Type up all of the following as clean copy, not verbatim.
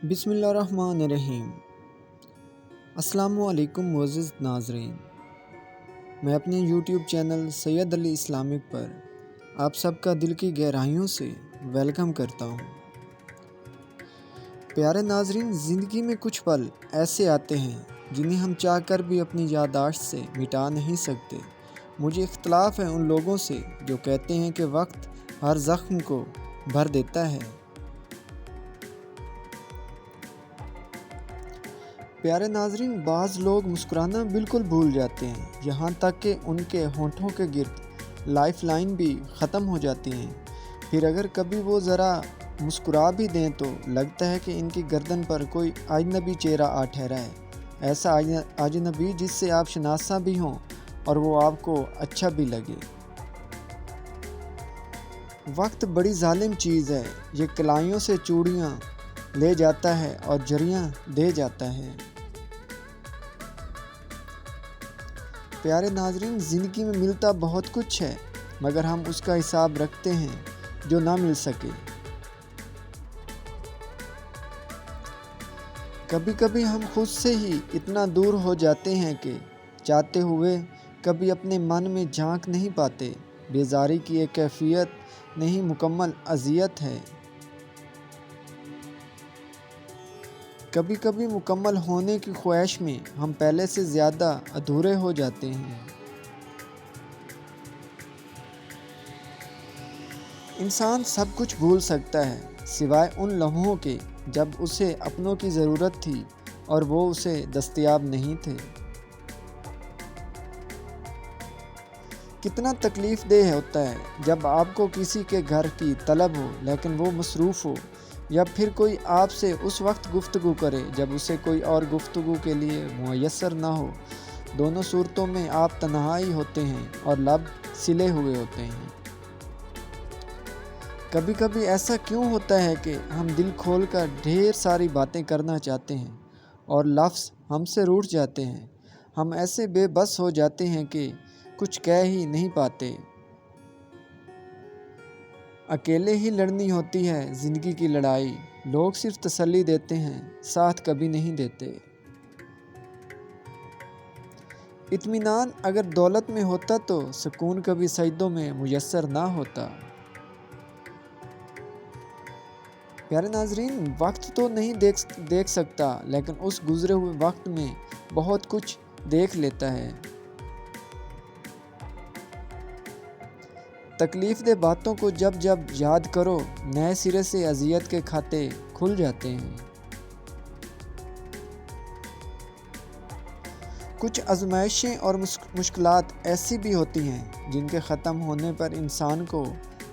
بسم اللہ الرحمن الرحیم۔ السلام علیکم معزز ناظرین، میں اپنے یوٹیوب چینل سید علی اسلامک پر آپ سب کا دل کی گہرائیوں سے ویلکم کرتا ہوں۔ پیارے ناظرین، زندگی میں کچھ پل ایسے آتے ہیں جنہیں ہم چاہ کر بھی اپنی یادداشت سے مٹا نہیں سکتے۔ مجھے اختلاف ہے ان لوگوں سے جو کہتے ہیں کہ وقت ہر زخم کو بھر دیتا ہے۔ پیارے ناظرین، بعض لوگ مسکرانا بالکل بھول جاتے ہیں، یہاں تک کہ ان کے ہونٹوں کے گرد لائف لائن بھی ختم ہو جاتی ہیں۔ پھر اگر کبھی وہ ذرا مسکرا بھی دیں تو لگتا ہے کہ ان کی گردن پر کوئی اجنبی چہرہ آ ٹھہرا ہے، ایسا اجنبی جس سے آپ شناسا بھی ہوں اور وہ آپ کو اچھا بھی لگے۔ وقت بڑی ظالم چیز ہے، یہ کلائیوں سے چوڑیاں لے جاتا ہے اور جھریاں دے جاتا ہے۔ پیارے ناظرین، زندگی میں ملتا بہت کچھ ہے، مگر ہم اس کا حساب رکھتے ہیں جو نہ مل سکے۔ کبھی کبھی ہم خود سے ہی اتنا دور ہو جاتے ہیں کہ چاہتے ہوئے کبھی اپنے من میں جھانک نہیں پاتے۔ بیزاری کی ایک کیفیت نہیں، مکمل اذیت ہے۔ کبھی کبھی مکمل ہونے کی خواہش میں ہم پہلے سے زیادہ ادھورے ہو جاتے ہیں۔ انسان سب کچھ بھول سکتا ہے سوائے ان لمحوں کے جب اسے اپنوں کی ضرورت تھی اور وہ اسے دستیاب نہیں تھے۔ کتنا تکلیف دہ ہوتا ہے جب آپ کو کسی کے گھر کی طلب ہو لیکن وہ مصروف ہو، یا پھر کوئی آپ سے اس وقت گفتگو کرے جب اسے کوئی اور گفتگو کے لیے میسر نہ ہو۔ دونوں صورتوں میں آپ تنہائی ہوتے ہیں اور لب سلے ہوئے ہوتے ہیں۔ کبھی کبھی ایسا کیوں ہوتا ہے کہ ہم دل کھول کر ڈھیر ساری باتیں کرنا چاہتے ہیں اور لفظ ہم سے روٹھ جاتے ہیں۔ ہم ایسے بے بس ہو جاتے ہیں کہ کچھ کہہ ہی نہیں پاتے۔ اکیلے ہی لڑنی ہوتی ہے زندگی کی لڑائی، لوگ صرف تسلی دیتے ہیں، ساتھ کبھی نہیں دیتے۔ اطمینان اگر دولت میں ہوتا تو سکون کبھی سجدوں میں میسر نہ ہوتا۔ پیارے ناظرین، وقت تو نہیں دیکھ سکتا لیکن اس گزرے ہوئے وقت میں بہت کچھ دیکھ لیتا ہے۔ تکلیف دہ باتوں کو جب جب یاد کرو، نئے سرے سے اذیت کے کھاتے کھل جاتے ہیں۔ کچھ آزمائشیں اور مشکلات ایسی بھی ہوتی ہیں جن کے ختم ہونے پر انسان کو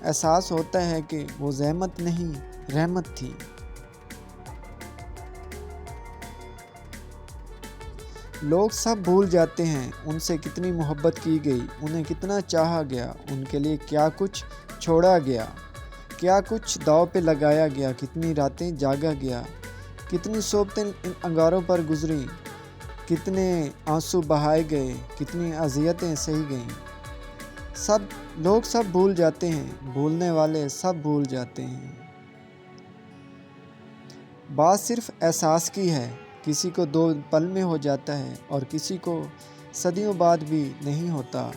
احساس ہوتا ہے کہ وہ زحمت نہیں، رحمت تھی۔ لوگ سب بھول جاتے ہیں ان سے کتنی محبت کی گئی، انہیں کتنا چاہا گیا، ان کے لیے کیا کچھ چھوڑا گیا، کیا کچھ داؤ پہ لگایا گیا، کتنی راتیں جاگا گیا، کتنی صبحیں ان انگاروں پر گزریں، کتنے آنسو بہائے گئے، کتنی اذیتیں سہی گئیں۔ لوگ سب بھول جاتے ہیں، بھولنے والے سب بھول جاتے ہیں۔ بات صرف احساس کی ہے، کسی کو 2 پل میں ہو جاتا ہے اور کسی کو صدیوں بعد بھی نہیں ہوتا۔